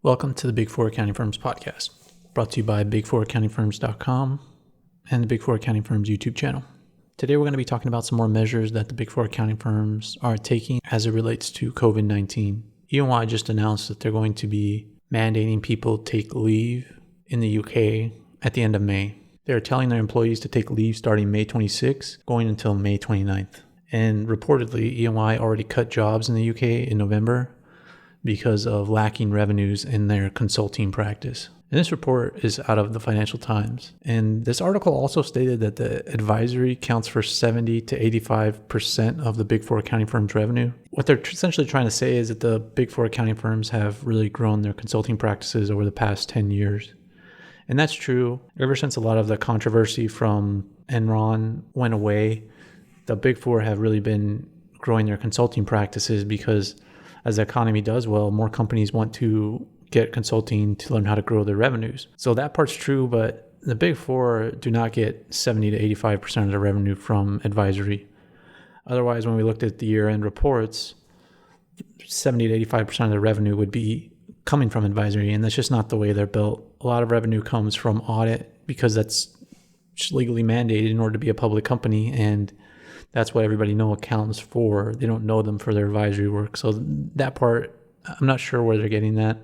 Welcome to the Big Four Accounting Firms podcast, brought to you by big4accountingfirms.com and the Big Four Accounting Firms YouTube channel. Today we're going to be talking about some more measures that the Big Four accounting firms are taking as it relates to COVID-19. E&Y just announced that they're going to be mandating people take leave in the UK at the end of May. They're telling their employees to take leave starting May 26th, going until May 29th. And reportedly, E&Y already cut jobs in the UK in November because of lacking revenues in their consulting practice. And this report is out of the Financial Times. And this article also stated that the advisory counts for 70 to 85% of the Big Four accounting firms' revenue. What they're essentially trying to say is that the Big Four accounting firms have really grown their consulting practices over the past 10 years. And that's true. Ever since a lot of the controversy from Enron went away, the Big Four have really been growing their consulting practices because as the economy does well, more companies want to get consulting to learn how to grow their revenues. So that part's true, but the Big Four do not get 70 to 85% of their revenue from advisory. Otherwise, when we looked at the year-end reports, 70 to 85% of their revenue would be coming from advisory, and that's just not the way they're built. A lot of revenue comes from audit because that's just legally mandated in order to be a public company, and that's what everybody knows accountants for. They don't know them for their advisory work. So that part, I'm not sure where they're getting that.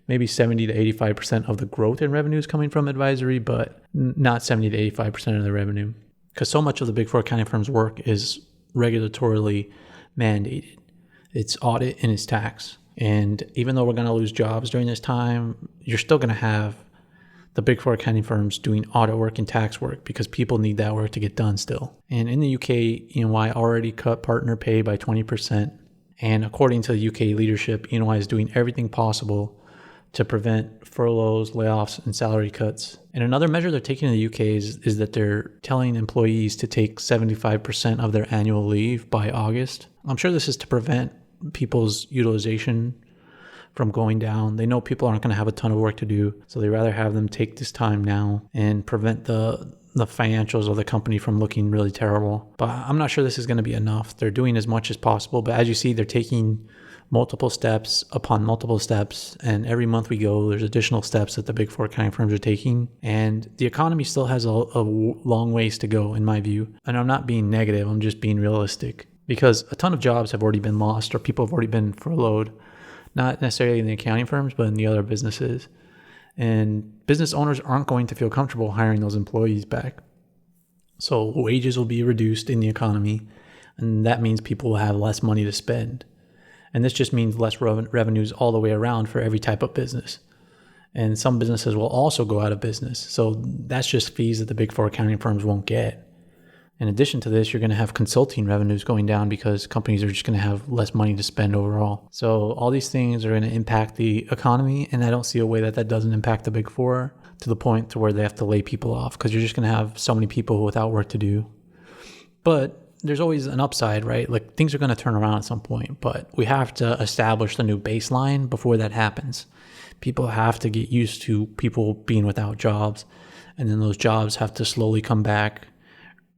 Maybe 70 to 85% of the growth in revenue is coming from advisory, but not 70 to 85% of the revenue. Because so much of the Big Four accounting firms' work is regulatorily mandated. It's audit and it's tax. And even though we're going to lose jobs during this time, you're still going to have the Big Four accounting firms doing audit work and tax work because people need that work to get done still. And in the UK, E&Y already cut partner pay by 20%. And according to the UK leadership, E&Y is doing everything possible to prevent furloughs, layoffs, and salary cuts. And another measure they're taking in the UK is that they're telling employees to take 75% of their annual leave by August. I'm sure this is to prevent people's utilization from going down. They know people aren't going to have a ton of work to do, so they rather have them take this time now and prevent the financials of the company from looking really terrible. But I'm not sure this is going to be enough. They're doing as much as possible, but as you see, they're taking multiple steps upon multiple steps, and every month we go, there's additional steps that the Big Four accounting firms are taking, and the economy still has a long ways to go, in my view. And I'm not being negative, I'm just being realistic, because a ton of jobs have already been lost or people have already been furloughed. Not necessarily in the accounting firms, but in the other businesses. And business owners aren't going to feel comfortable hiring those employees back. So wages will be reduced in the economy, and that means people will have less money to spend. And this just means less revenues all the way around for every type of business. And some businesses will also go out of business. So that's just fees that the Big Four accounting firms won't get. In addition to this, you're going to have consulting revenues going down because companies are just going to have less money to spend overall. So all these things are going to impact the economy, and I don't see a way that doesn't impact the Big Four to the point to where they have to lay people off because you're just going to have so many people without work to do. But there's always an upside, right? Like things are going to turn around at some point, but we have to establish the new baseline before that happens. People have to get used to people being without jobs, and then those jobs have to slowly come back.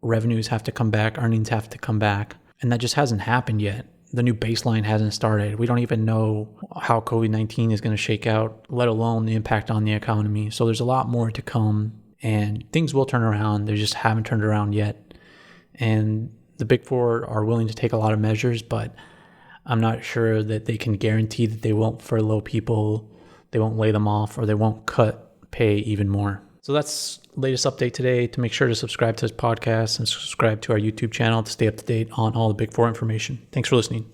Revenues have to come back, earnings have to come back, and that just hasn't happened yet. The new baseline hasn't started. We don't even know how COVID-19 is going to shake out, let alone the impact on the economy. So there's a lot more to come, and things will turn around. They just haven't turned around yet. And the Big Four are willing to take a lot of measures, but I'm not sure that they can guarantee that they won't furlough people, they won't lay them off, or they won't cut pay even more. So that's the latest update today. To make sure to subscribe to this podcast and subscribe to our YouTube channel to stay up to date on all the Big Four information. Thanks for listening.